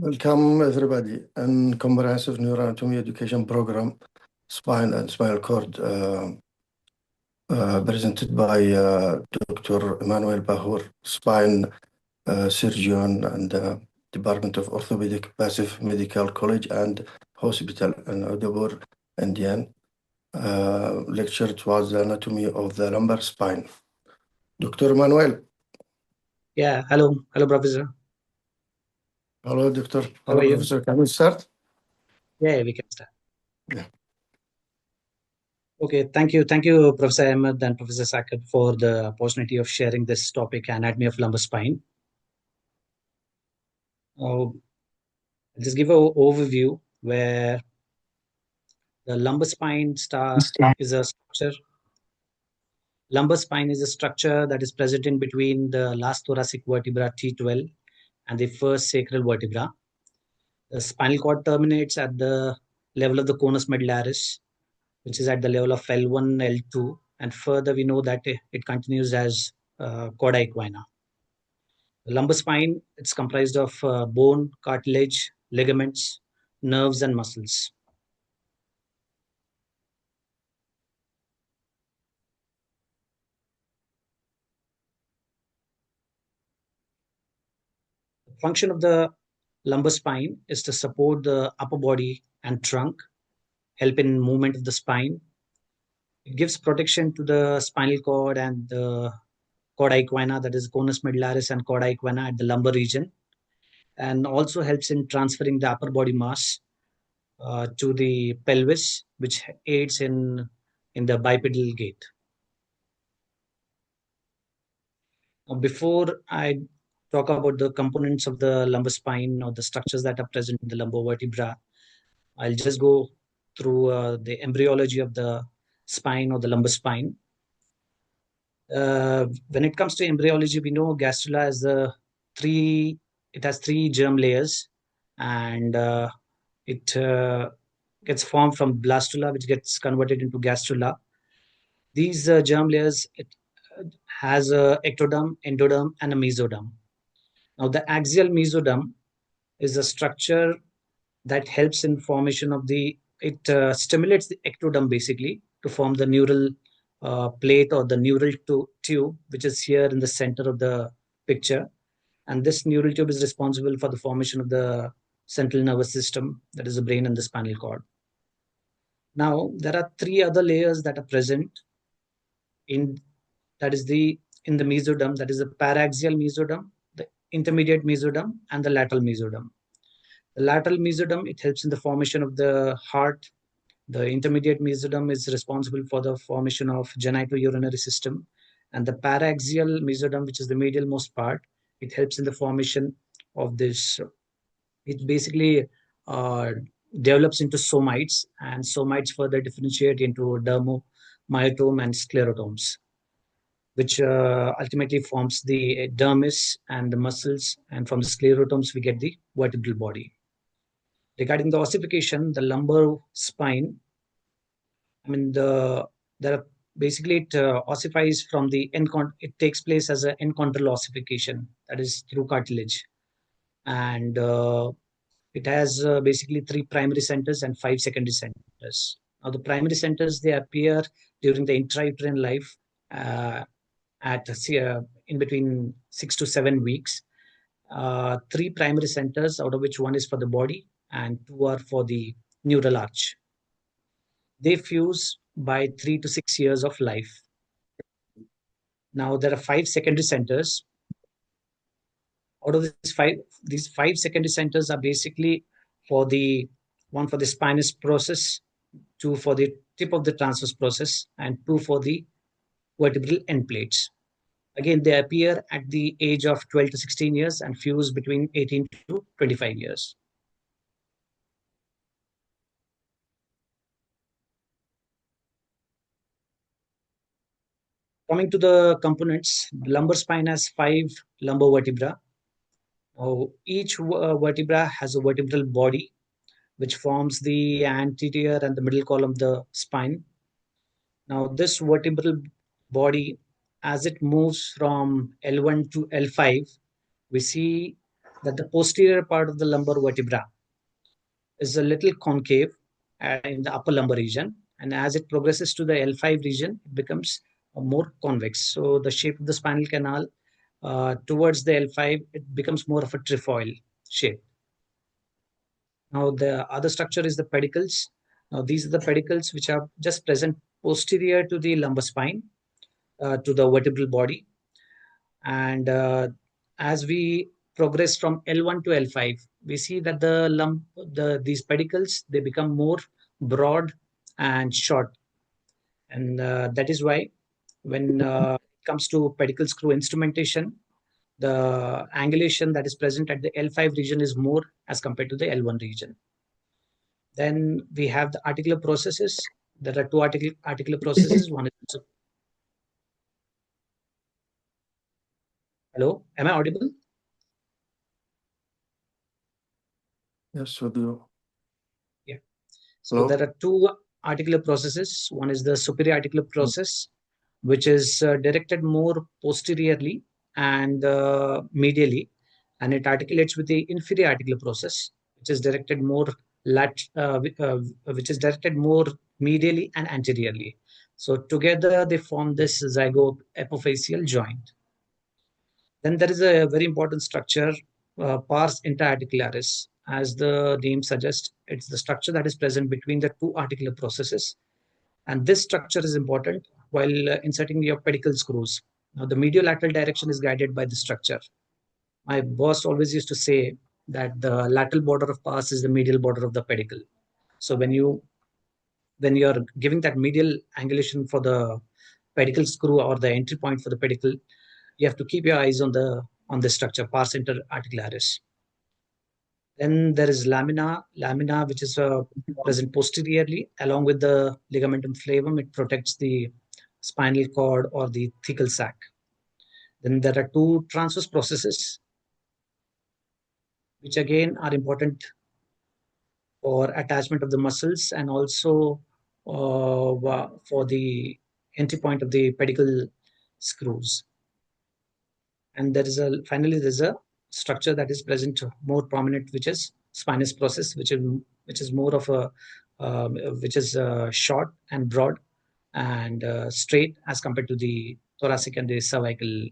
Welcome everybody in comprehensive neuroanatomy education program, spine and spinal cord, presented by Dr. Emmanuel Bhore, spine surgeon and Department of Orthopedic Passive Medical College and Hospital in Udapur, Indian. Lecture was the anatomy of the lumbar spine. Dr. Emmanuel. Yeah, hello, Professor. Hello, Doctor. How are you? Professor. Can we start? Yeah, we can start. Yeah. Okay, thank you, Professor Ahmed and Professor Saket, for the opportunity of sharing this topic, anatomy of lumbar spine. I'll just give an overview where the lumbar spine is a structure. Lumbar spine is a structure that is present in between the last thoracic vertebra T12 and the first sacral vertebra. The spinal cord terminates at the level of the conus medullaris, which is at the level of L1, L2, and further we know that it continues as chorda equina. The lumbar spine, it's comprised of bone, cartilage, ligaments, nerves, and muscles. The function of the lumbar spine is to support the upper body and trunk, help in movement of the spine. It gives protection to the spinal cord and the chorda equina, that is conus medullaris and chorda equina at the lumbar region, and also helps in transferring the upper body mass to the pelvis, which aids in the bipedal gait. Now, before I talk about the components of the lumbar spine or the structures that are present in the lumbar vertebra, I'll just go through the embryology of the spine or the lumbar spine. When it comes to embryology, we know gastrula has three germ layers, and it gets formed from blastula, which gets converted into gastrula. These germ layers, it has a ectoderm, endoderm, and a mesoderm. Now, the axial mesoderm is a structure that helps in formation of it stimulates the ectoderm basically to form the neural plate or the neural tube, which is here in the center of the picture. And this neural tube is responsible for the formation of the central nervous system, that is the brain and the spinal cord. Now, there are three other layers that are present in the mesoderm, that is the paraxial mesoderm, the intermediate mesoderm, and the lateral mesoderm. The lateral mesoderm, it helps in the formation of the heart. The intermediate mesoderm is responsible for the formation of genitourinary system. And the paraxial mesoderm, which is the medialmost part, it helps in the formation of this. It basically develops into somites, and somites further differentiate into dermomyotome and sclerotomes, which ultimately forms the dermis and the muscles, and from the sclerotomes we get the vertebral body. Regarding the ossification, the lumbar spine, it ossifies from the it takes place as an encontral ossification, that is through cartilage, and it has basically 3 primary centers and 5 secondary centers. Now, the primary centers, they appear during the intrauterine life in between 6 to 7 weeks. 3 primary centers, out of which 1 is for the body and 2 are for the neural arch. They fuse by 3 to 6 years of life. Now, there are 5 secondary centers. Out of these 5 secondary centers are basically one for the spinous process, 2 for the tip of the transverse process, and 2 for the vertebral end plates. Again, they appear at the age of 12 to 16 years and fuse between 18 to 25 years. Coming to the components, the lumbar spine has 5 lumbar vertebra. Each vertebra has a vertebral body, which forms the anterior and the middle column of the spine. Now, this vertebral body, as it moves from L1 to L5, we see that the posterior part of the lumbar vertebra is a little concave in the upper lumbar region, and as it progresses to the L5 region, it becomes more convex. So the shape of the spinal canal towards the L5, it becomes more of a trefoil shape. Now the other structure is the pedicles. Now these are the pedicles which are just present posterior to the lumbar spine, to the vertebral body. And as we progress from L1 to L5, we see that these pedicles, they become more broad and short. And that is why when it comes to pedicle screw instrumentation, the angulation that is present at the L5 region is more as compared to the L1 region. Then we have the articular processes. There are two articular processes. One is, hello, am I audible? Yes, with you. Yeah. So Hello? there are two articular processes. One is the superior articular process, which is directed more posteriorly and medially, and it articulates with the inferior articular process, which is directed more which is directed more medially and anteriorly. So together they form this zygoepiphyseal joint. Then there is a very important structure, pars interarticularis. As the name suggests, it's the structure that is present between the two articular processes. And this structure is important while inserting your pedicle screws. Now, the mediolateral direction is guided by the structure. My boss always used to say that the lateral border of pars is the medial border of the pedicle. So when you are giving that medial angulation for the pedicle screw or the entry point for the pedicle, you have to keep your eyes on the structure, pars interarticularis. Then there is lamina, which is present posteriorly along with the ligamentum flavum. It protects the spinal cord or the thecal sac. Then there are two transverse processes, which again are important for attachment of the muscles and also for the entry point of the pedicle screws. And finally there's a structure that is present more prominent, which is spinous process, which is more of a which is short and broad and straight as compared to the thoracic and the cervical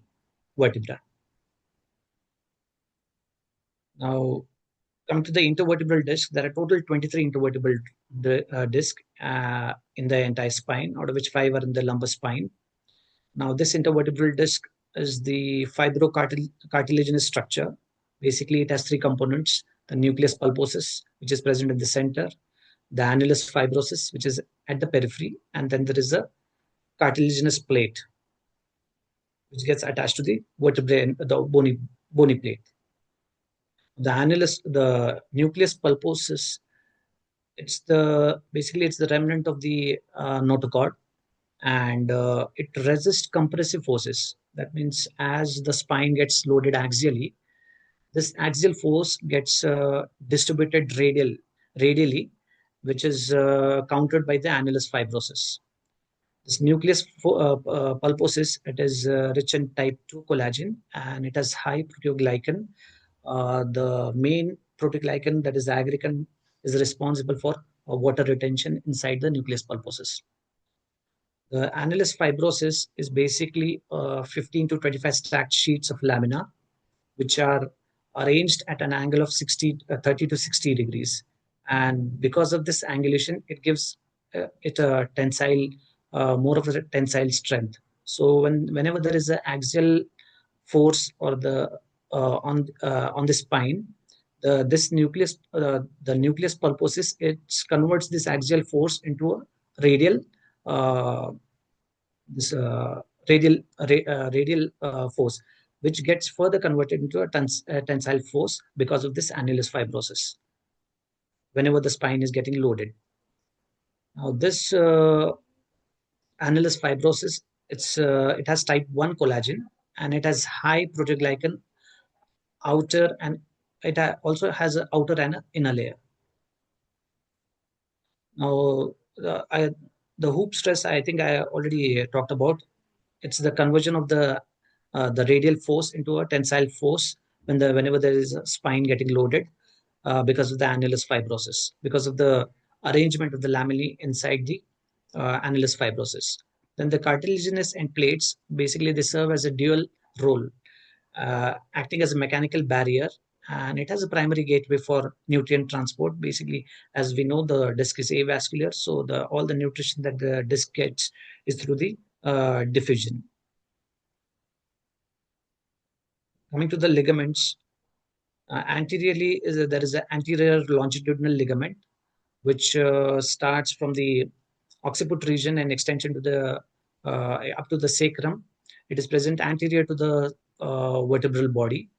vertebra. Now, come to the intervertebral disc. There are total 23 intervertebral discs in the entire spine, out of which 5 are in the lumbar spine. Now, this intervertebral disc is the fibrocartilaginous structure. Basically, it has three components: the nucleus pulposus, which is present in the center, the annulus fibrosus, which is at the periphery, and then there is a cartilaginous plate, which gets attached to the vertebrae, the bony plate. The nucleus pulposus, basically it's the remnant of the notochord, and it resists compressive forces. That means as the spine gets loaded axially, this axial force gets distributed radially, which is countered by the annulus fibrosus. This nucleus pulposus, it is rich in type 2 collagen, and it has high proteoglycan. The main proteoglycan, that is the aggrecan, is responsible for water retention inside the nucleus pulposus. The annulus fibrosus is basically 15 to 25 stacked sheets of lamina, which are arranged at an angle of 30 to 60 degrees. And because of this angulation, it gives it a tensile, more of a tensile strength. So whenever there is an axial force or the on the spine, the nucleus pulposus, it converts this axial force into a radial this radial force, which gets further converted into a tensile force because of this annulus fibrosus whenever the spine is getting loaded. Now this annulus fibrosus, it has type 1 collagen, and it has high proteoglycan outer, and it also has an outer and an inner layer. Now the hoop stress, I think I already talked about. It's the conversion of the radial force into a tensile force whenever there is a spine getting loaded because of the annulus fibrosis, because of the arrangement of the lamellae inside the annulus fibrosis. Then the cartilaginous end plates, basically they serve as a dual role, acting as a mechanical barrier, and it has a primary gateway for nutrient transport. Basically, as we know, the disc is avascular, so all the nutrition that the disc gets is through the diffusion. Coming to the ligaments, anteriorly there is an anterior longitudinal ligament which starts from the occiput region and extension to the up to the sacrum. It is present anterior to the vertebral body,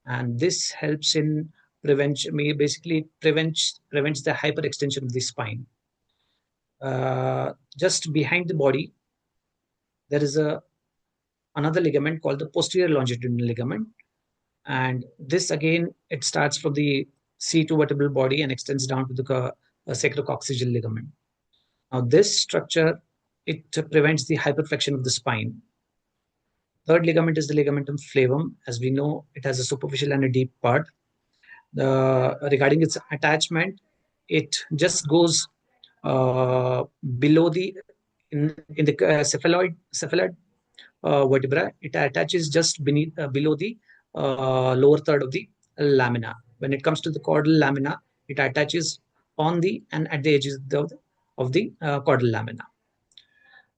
and this helps in prevention. Basically, prevents the hyperextension of the spine. Just behind the body, there is another ligament called the posterior longitudinal ligament, and this again it starts from the C2 vertebral body and extends down to the sacrococcygeal ligament. Now, this structure, it prevents the hyperflexion of the spine. Third ligament is the ligamentum flavum. As we know, it has a superficial and a deep part. Regarding its attachment, it just goes below the in the cephaloid vertebra. It attaches just below the lower third of the lamina. When it comes to the caudal lamina, it attaches on the and at the edges of the caudal lamina.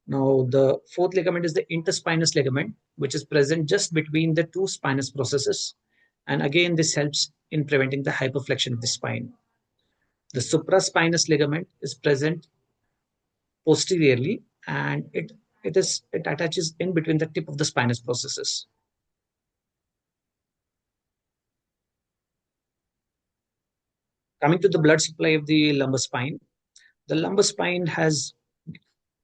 Now, the fourth ligament is the interspinous ligament, which is present just between the two spinous processes. And again, this helps in preventing the hyperflexion of the spine. The supraspinous ligament is present posteriorly, and it attaches in between the tip of the spinous processes. Coming to the blood supply of the lumbar spine, the lumbar spine has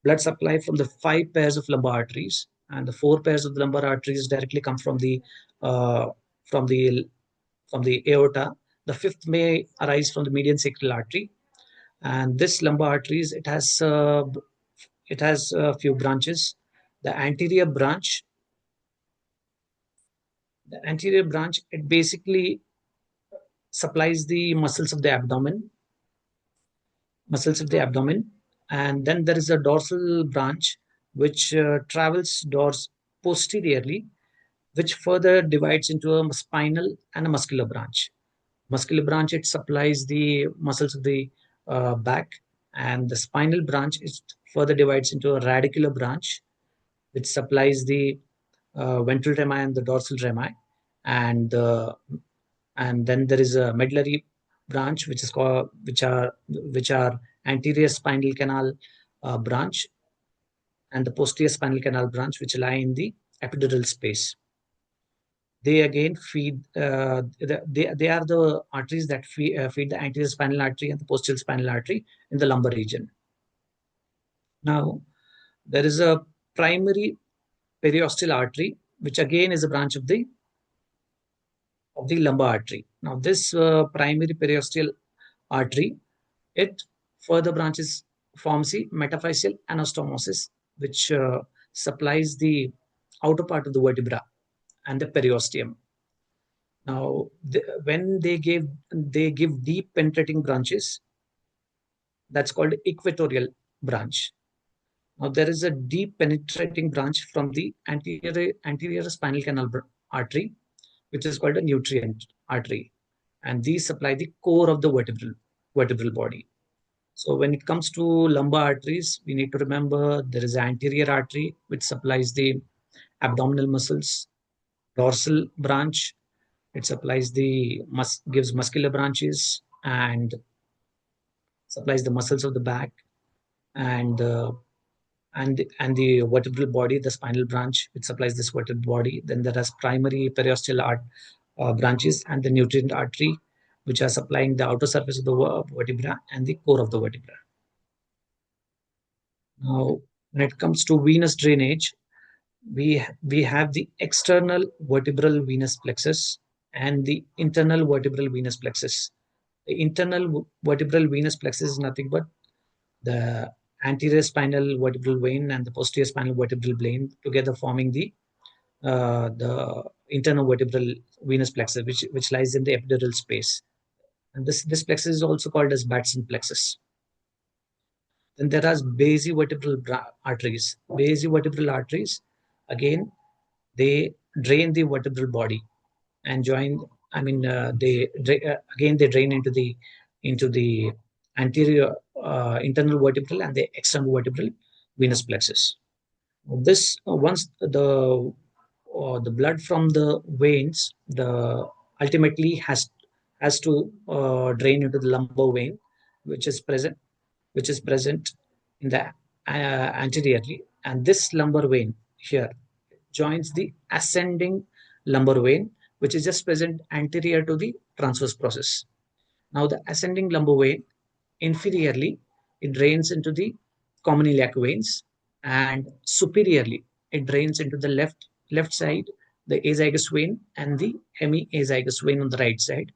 blood supply from the 5 pairs of lumbar arteries, and the 4 pairs of the lumbar arteries directly come from the aorta. The 5th may arise from the median sacral artery, and this lumbar arteries, it has a few branches. The anterior branch, it basically supplies the muscles of the abdomen, and then there is a dorsal branch which travels posteriorly, which further divides into a spinal and a muscular branch. Muscular branch, it supplies the muscles of the back, and the spinal branch is further divides into a radicular branch, which supplies the ventral rami and the dorsal rami, and then there is a medullary branch which are anterior spinal canal branch and the posterior spinal canal branch, which lie in the epidural space. They again feed. They are the arteries that feed the anterior spinal artery and the posterior spinal artery in the lumbar region. Now, there is a primary periosteal artery, which again is a branch of the lumbar artery. Now, this primary periosteal artery, it further forms the metaphyseal anastomosis, which supplies the outer part of the vertebra and the periosteum. Now, when they give deep penetrating branches, that's called equatorial branch. Now, there is a deep penetrating branch from the anterior spinal canal artery, which is called a nutrient artery, and these supply the core of the vertebral body. So when it comes to lumbar arteries, we need to remember there is an anterior artery which supplies the abdominal muscles. Dorsal branch, it supplies gives muscular branches and supplies the muscles of the back, and the vertebral body, the spinal branch, which supplies this vertebral body. Then there is primary periosteal branches and the nutrient artery, which are supplying the outer surface of the vertebra and the core of the vertebra. Now, when it comes to venous drainage, we have the external vertebral venous plexus and the internal vertebral venous plexus. The internal vertebral venous plexus is nothing but the anterior spinal vertebral vein and the posterior spinal vertebral vein together forming the the internal vertebral venous plexus, which lies in the epidural space. And this plexus is also called as Batson plexus. Then there are basivertebral arteries. Basivertebral arteries, again, they drain the vertebral body and join. I mean, again they drain into the anterior internal vertebral and the external vertebral venous plexus. This once the blood from the veins, the ultimately has to drain into the lumbar vein, which is present in the anteriorly, and this lumbar vein here joins the ascending lumbar vein, which is just present anterior to the transverse process. Now the ascending lumbar vein inferiorly it drains into the common iliac veins, and superiorly it drains into the left side, the azygous vein and the hemiazygous vein on the right side,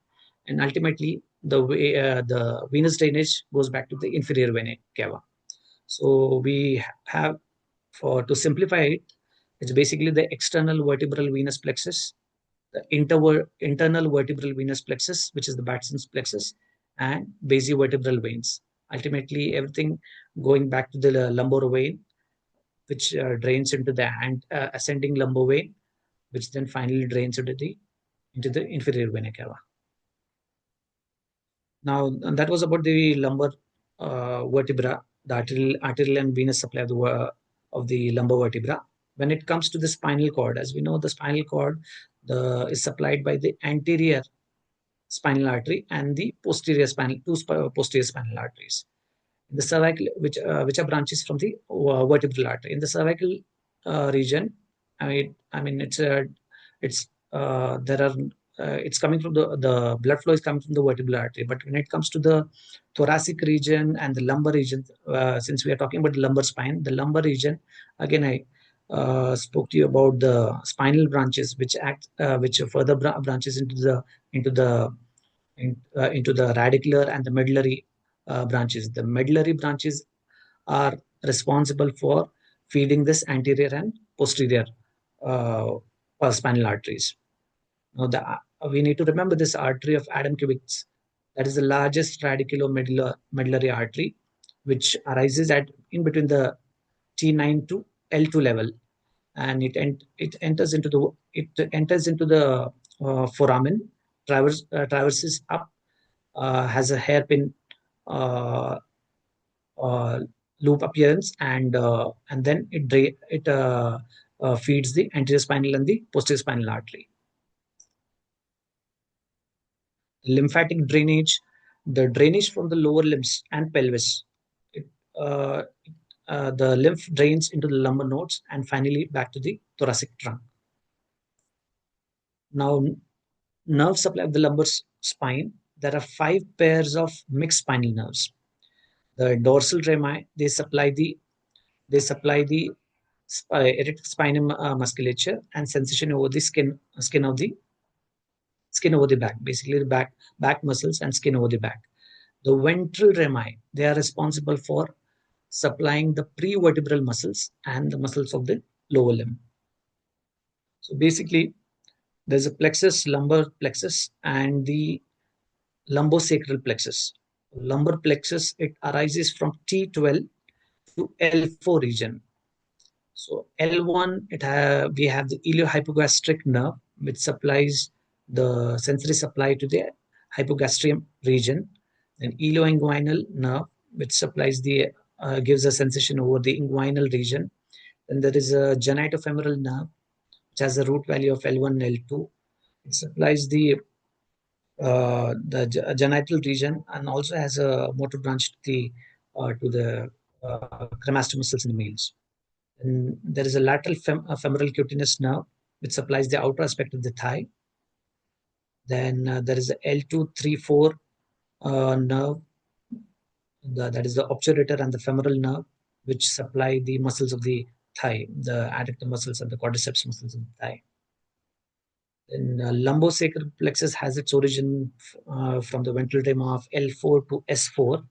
and ultimately the venous drainage goes back to the inferior vena cava. So we have, to simplify it, it's basically the external vertebral venous plexus, the internal vertebral venous plexus, which is the Batson's plexus, and basivertebral veins. Ultimately, everything going back to the lumbar vein, which drains into the ascending lumbar vein, which then finally drains into the inferior vena cava. Now, that was about the lumbar vertebra, the arterial and venous supply of the lumbar vertebra. When it comes to the spinal cord, as we know, the spinal cord is supplied by the anterior spinal artery and the posterior posterior spinal arteries. The cervical, which are branches from the vertebral artery. In the cervical region, it's coming from the blood flow is coming from the vertebral artery. But when it comes to the thoracic region and the lumbar region, since we are talking about the lumbar spine, the lumbar region, again I spoke to you about the spinal branches, which further branches into the radicular and the medullary branches. The medullary branches are responsible for feeding this anterior and posterior spinal arteries. Now, we need to remember this artery of Adam-Kubitz. That is the largest radiculomedullary artery, which arises in between the T9 to L2 level, and it enters into the foramen, traverses up, has a hairpin loop appearance, and then it feeds the anterior spinal and the posterior spinal artery. Lymphatic drainage, the drainage from the lower limbs and pelvis. The lymph drains into the lumbar nodes and finally back to the thoracic trunk. Now, nerve supply of the lumbar spine. There are 5 pairs of mixed spinal nerves. The dorsal rami, they supply the erector spinum musculature and sensation over the skin over the back, basically the back muscles and skin over the back. The ventral rami, they are responsible for supplying the prevertebral muscles and the muscles of the lower limb. So basically, there's a plexus, lumbar plexus, and the lumbosacral plexus. Lumbar plexus, it arises from T12 to L4 region. So L1, we have the iliohypogastric nerve, which supplies the sensory supply to the hypogastrium region. Then ilioinguinal nerve, which supplies gives a sensation over the inguinal region. Then there is a genitofemoral nerve, which has a root value of L1 and L2. It supplies the genital region and also has a motor branch to the cremaster muscles in the males. And there is a lateral femoral cutaneous nerve, which supplies the outer aspect of the thigh. Then there is the L2-3-4 nerve, that is the obturator and the femoral nerve, which supply the muscles of the thigh, the adductor muscles and the quadriceps muscles of the thigh. Then lumbosacral plexus has its origin from the ventral rami of L4 to S4.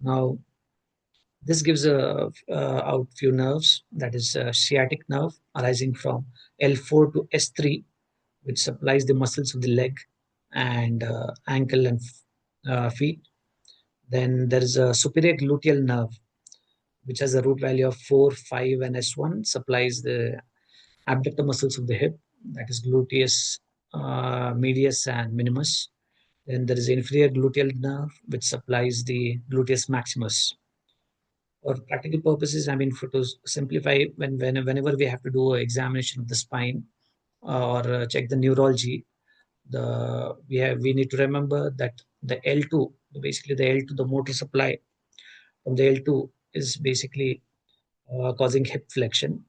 Now, This gives out few nerves, that is sciatic nerve arising from L4 to S3, which supplies the muscles of the leg and ankle and feet. Then there is a superior gluteal nerve, which has a root value of 4, 5, and S1, supplies the abductor muscles of the hip, that is gluteus medius and minimus. Then there is inferior gluteal nerve, which supplies the gluteus maximus. For practical purposes, I mean, to simplify, whenever we have to do an examination of the spine or check the neurology, we need to remember that the L2, basically the L2, the motor supply from the L2 is basically causing hip flexion.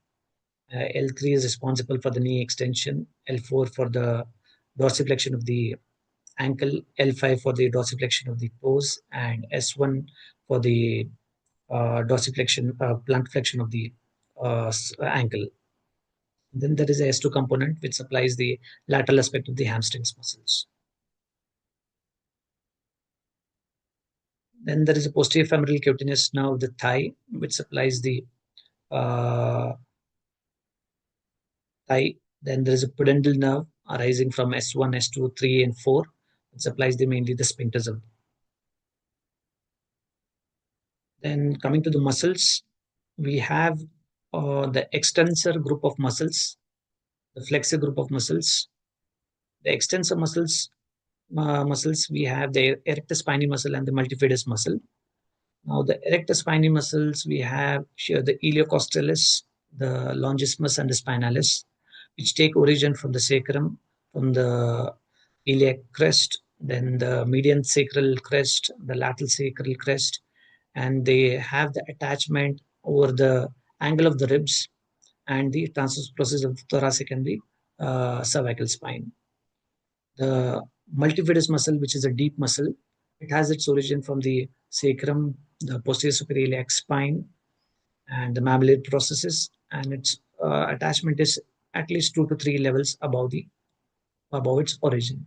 L3 is responsible for the knee extension, L4 for the dorsiflexion of the ankle, L5 for the dorsiflexion of the toes, and S1 for the dorsiflexion, plantar flexion of the ankle. Then there is a S2 component which supplies the lateral aspect of the hamstrings muscles. Then there is a posterior femoral cutaneous nerve of the thigh, which supplies the thigh. Then there is a pudendal nerve arising from S1, S2, 3, and 4, which supplies mainly the sphincters. Then coming to the muscles, we have the extensor group of muscles, the flexor group of muscles. The extensor muscles, we have the erector spinae muscle and the multifidus muscle. Now the erector spinae muscles, we have the iliocostalis, the longissimus, and the spinalis, which take origin from the sacrum, from the iliac crest, then the median sacral crest, the lateral sacral crest, and they have the attachment over the angle of the ribs and the transverse process of the thoracic and the cervical spine. The multifidus muscle, which is a deep muscle, it has its origin from the sacrum, the posterior superior iliac spine, and the mammillary processes, and its attachment is at least 2 to 3 levels above its origin.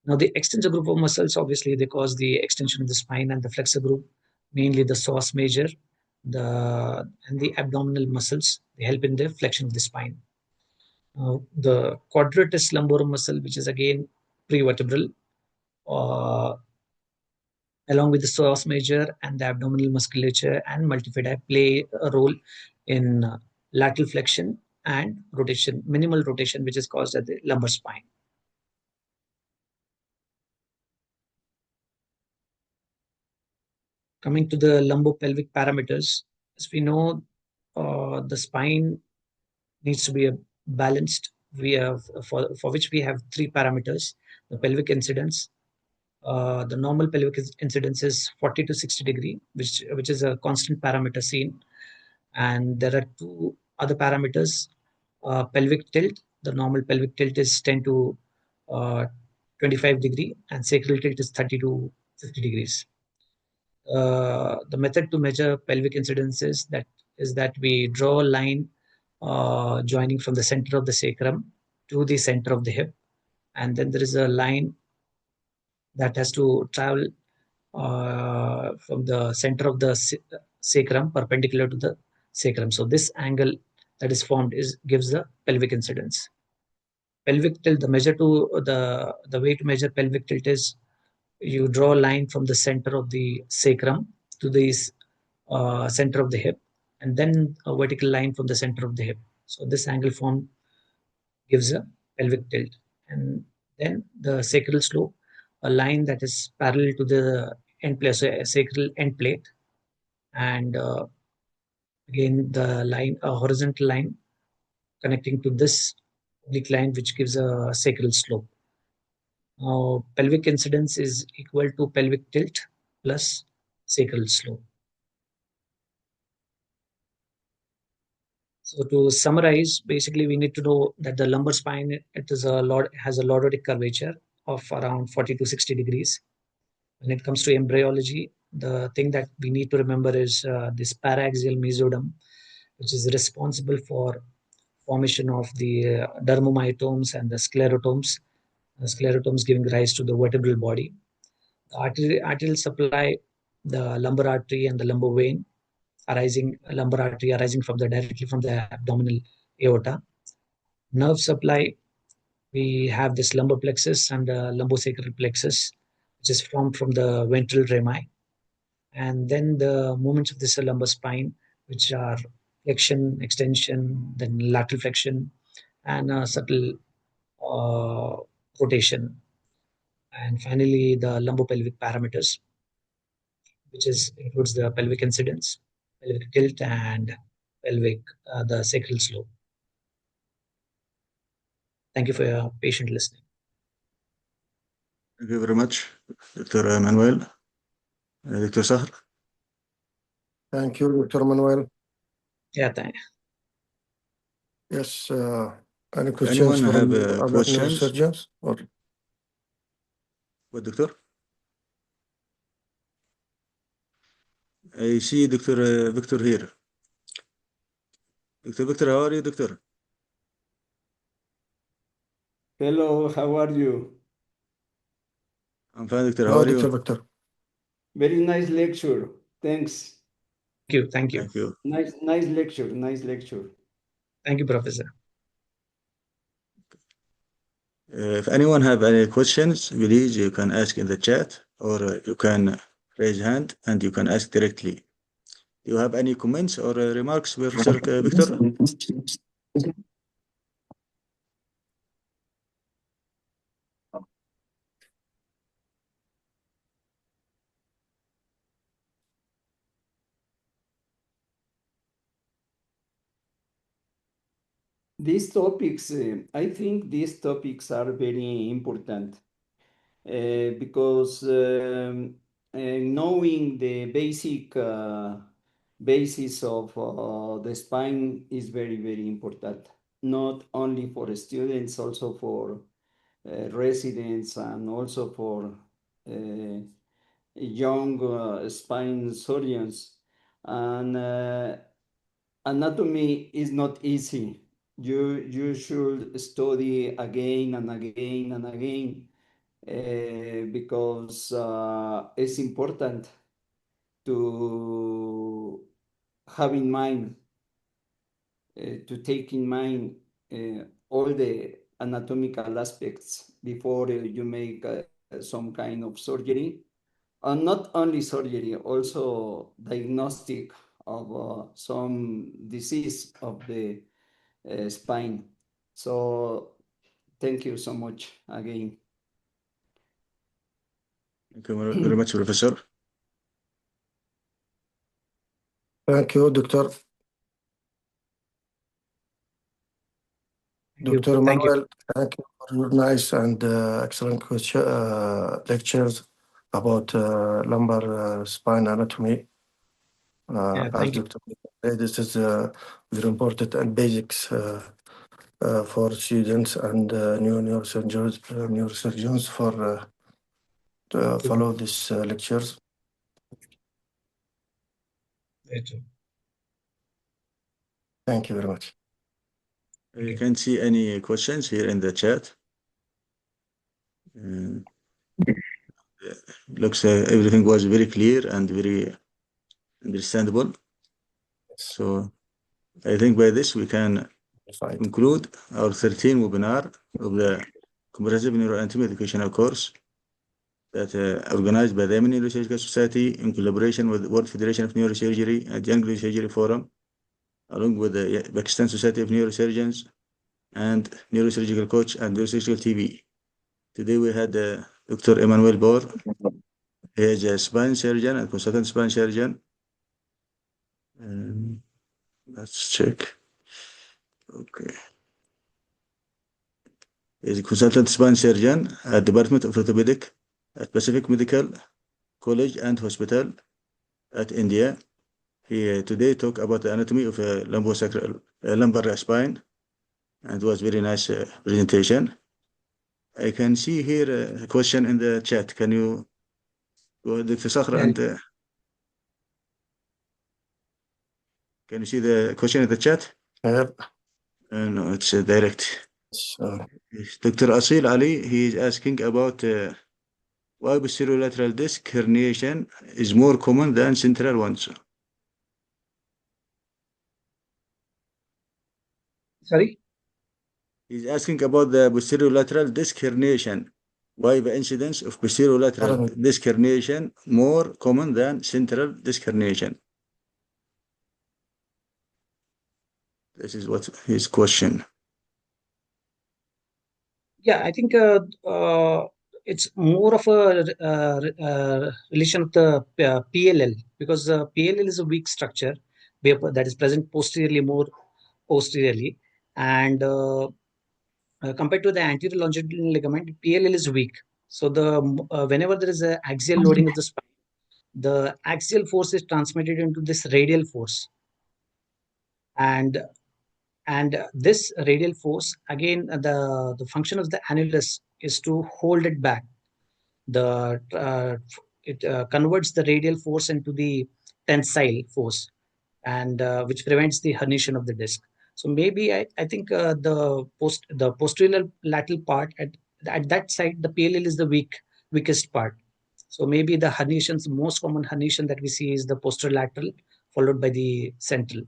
Now, the extensor group of muscles, obviously, they cause the extension of the spine, and the flexor group, mainly the psoas major, and the abdominal muscles, they help in the flexion of the spine. The quadratus lumborum muscle, which is again prevertebral, along with the psoas major and the abdominal musculature and multifida, play a role in lateral flexion and rotation, minimal rotation, which is caused at the lumbar spine. Coming to the lumbopelvic parameters, as we know, the spine needs to be balanced. We have for which we have 3 parameters: the pelvic incidence. The normal pelvic incidence is 40 to 60 degree, which is a constant parameter seen. And there are 2 other parameters: pelvic tilt. The normal pelvic tilt is 10 to 25 degree, and sacral tilt is 30 to 50 degrees. The method to measure pelvic incidence is that we draw a line joining from the center of the sacrum to the center of the hip, and then there is a line that has to travel from the center of the sacrum perpendicular to the sacrum. So this angle that is formed gives the pelvic incidence. Pelvic tilt, the way to measure pelvic tilt is you draw a line from the center of the sacrum to the center of the hip, and then a vertical line from the center of the hip. So this angle formed gives a pelvic tilt. And then the sacral slope, a line that is parallel to the end plate, so a sacral end plate, and again the line, a horizontal line connecting to this oblique line, which gives a sacral slope. Now, pelvic incidence is equal to pelvic tilt plus sacral slope. So to summarize, basically we need to know that the lumbar spine, has a lordotic curvature of around 40 to 60 degrees. When it comes to embryology, the thing that we need to remember is this paraxial mesoderm, which is responsible for formation of the dermomyotomes and the sclerotomes giving rise to the vertebral body. Arterial supply, the lumbar artery and the lumbar vein lumbar artery arising directly from the abdominal aorta. Nerve supply, we have this lumbar plexus and the lumbosacral plexus, which is formed from the ventral rami. And then the movements of this lumbar spine, which are flexion, extension, then lateral flexion, and subtle rotation. And finally, the lumbopelvic parameters, which includes the pelvic incidence, pelvic tilt, and the sacral slope. Thank you for your patient listening. Thank you very much, Dr. Emmanuel. Dr. Sahr. Thank you, Dr. Manuel. Yeah, thanks. Yes, any questions Anyone from have other questions? neurosurgeons? Or What, Doctor? I see Dr. Victor here. Dr. Victor, how are you, Doctor? Hello, how are you? I'm fine, Doctor. How hello, are you? Dr. Victor. Very nice lecture. Thanks. Thank you. Thank you. Nice lecture. Nice lecture. Thank you, Professor. If anyone have any questions, please you can ask in the chat or you can raise hand and you can ask directly. Do you have any comments or remarks, Professor Victor? These topics, I think these topics are very important because knowing the basis of the spine is very, very important. Not only for students, also for residents and also for young spine surgeons. And anatomy is not easy. You should study again and again and again because it's important to have in mind, to take in mind all the anatomical aspects before you make some kind of surgery. And not only surgery, also diagnostic of some disease of the spine. So thank you so much again. Thank you very much, Professor. Thank you, Dr. Dr. Thank you. Manuel. Thank you for your nice and excellent lectures about lumbar spine anatomy. As Thank you. Dr. said, this is very important and basics for students and new neurosurgeons for to follow these lectures. Thank you very much. I can't see any questions here in the chat. Looks everything was very clear and very understandable. So I think by this we can conclude our 13th webinar of the Comprehensive Neuroanatomy Educational Course that organized by the Yemeni Neurosurgical Society in collaboration with the World Federation of Neurosurgery and Young Neurosurgery Forum, along with the Pakistan Society of Neurosurgeons and Neurosurgical Couch and Neurosurgical TV. Today we had Dr. Emmanuel Bhore. He is a spine surgeon and consultant spine surgeon. Let's check. Okay. He is a consultant spine surgeon at Department of Orthopedic at Pacific Medical College and Hospital at India. He today talked about the anatomy of a lumbar spine, and it was very nice presentation. I can see here a question in the chat. Can you go ahead, Dr. Sakhra, and can you see the question in the chat? No, it's direct. Dr. Asil Ali, he is asking about why posterolateral disc herniation is more common than central ones. Sorry? He's asking about the posterolateral disc herniation. Why the incidence of posterolateral disc herniation more common than central disc herniation? This is what his question. Yeah, I think it's more of a relation of the PLL, because PLL is a weak structure that is present posteriorly, more posteriorly, and compared to the anterior longitudinal ligament, PLL is weak. So whenever there is an axial loading of the spine, the axial force is transmitted into this radial force, and this radial force, again, the function of the annulus is to hold it back. It converts the radial force into the tensile force, and which prevents the herniation of the disc. So maybe I think the posterior lateral part at that side, the PLL is the weakest part. So maybe the herniations, most common herniation that we see is the posterolateral, followed by the central.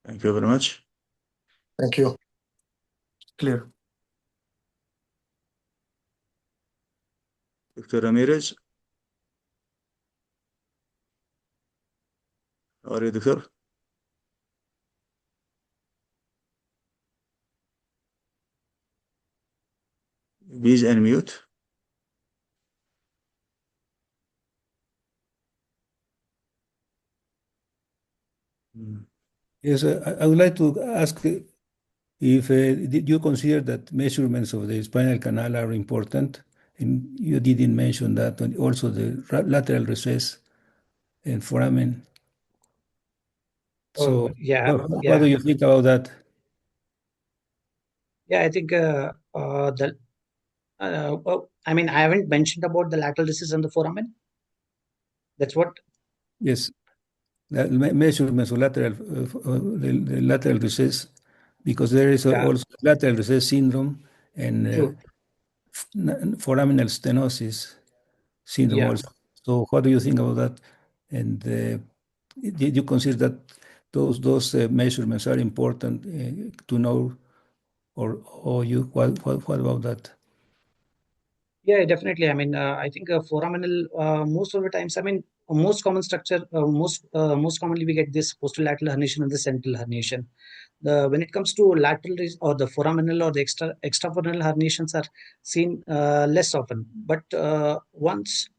Thank you very much. Thank you. Clear. Dr. Ramirez? How are you, Doctor? Please unmute. Yes, I would like to ask if did you consider that measurements of the spinal canal are important? And you didn't mention that, and also the lateral recess and foramen. So, yeah, what do you think about that? Yeah, I think I mean, I haven't mentioned about the lateral recess and the foramen. That's what. Yes, measurements of the lateral recess, because there is also lateral recess syndrome and foraminal stenosis syndrome also. So, what do you think about that? And did you consider that those measurements are important to know, or you what about that? Yeah, definitely. I mean, I think foraminal most of the times. I mean, most common structure, most commonly we get this posterolateral herniation and the central herniation. When it comes to lateral or the foraminal or the extraforaminal herniations are seen less often. But once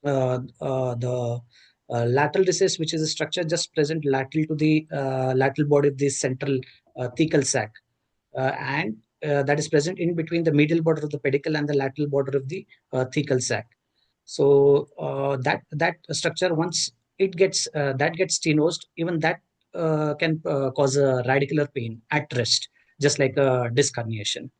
the lateral recess, which is a structure just present lateral to the lateral body of the central thecal sac, and that is present in between the medial border of the pedicle and the lateral border of the thecal sac. So that structure, once it gets stenosed, even that can cause a radicular pain at rest, just like a disc herniation.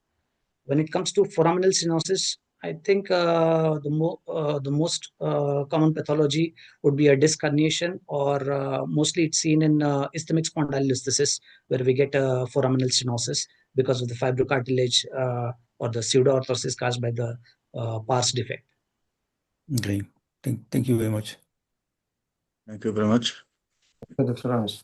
When it comes to foraminal stenosis, I think the most common pathology would be a disc herniation, or mostly it's seen in ischemic spondylolisthesis, where we get foraminal stenosis because of the fibrocartilage or the pseudoarthrosis caused by the pars defect. Okay, thank you very much. Thank you very much. Dr. Ramos.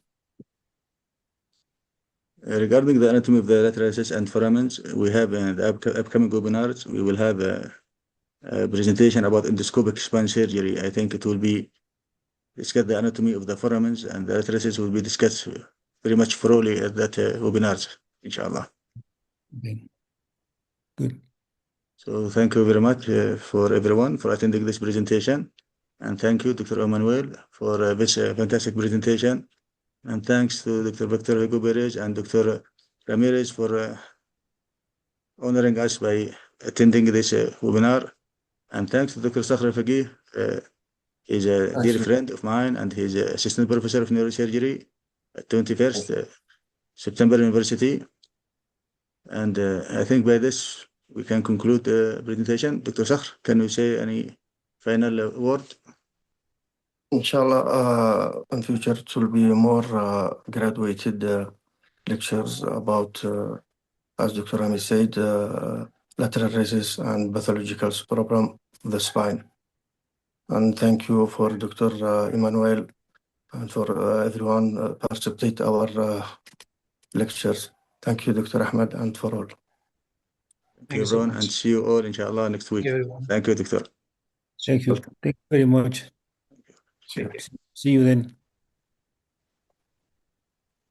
Regarding the anatomy of the lateral recess and foramens, we have in the upcoming webinars, we will have a presentation about endoscopic spine surgery. I think it will be discuss the anatomy of the foramens, and the lateral recess will be discussed very much thoroughly at that webinars, inshallah. Okay. Good. So thank you very much for everyone for attending this presentation. And thank you, Dr. Emmanuel, for this fantastic presentation. And thanks to Dr. Victor Hugo Perez and Dr. Ramirez for honoring us by attending this webinar. And thanks to Dr. Sakhr Faqih. He's a dear friend of mine, and he's an assistant professor of neurosurgery at 21st September University. And I think by this, we can conclude the presentation. Dr. Sakhr, can you say any final word? Inshallah, in future it will be more graduated lectures about, as Dr. Rami said, lateral rhesus and pathological problem of the spine. And thank you for Dr. Emmanuel and for everyone participate our lectures. Thank you, Dr. Ahmed, and for all. Thank you, everyone, and see you all, inshallah, next week. Thank you, Doctor. Thank you. Thank you very much. See you. See you then.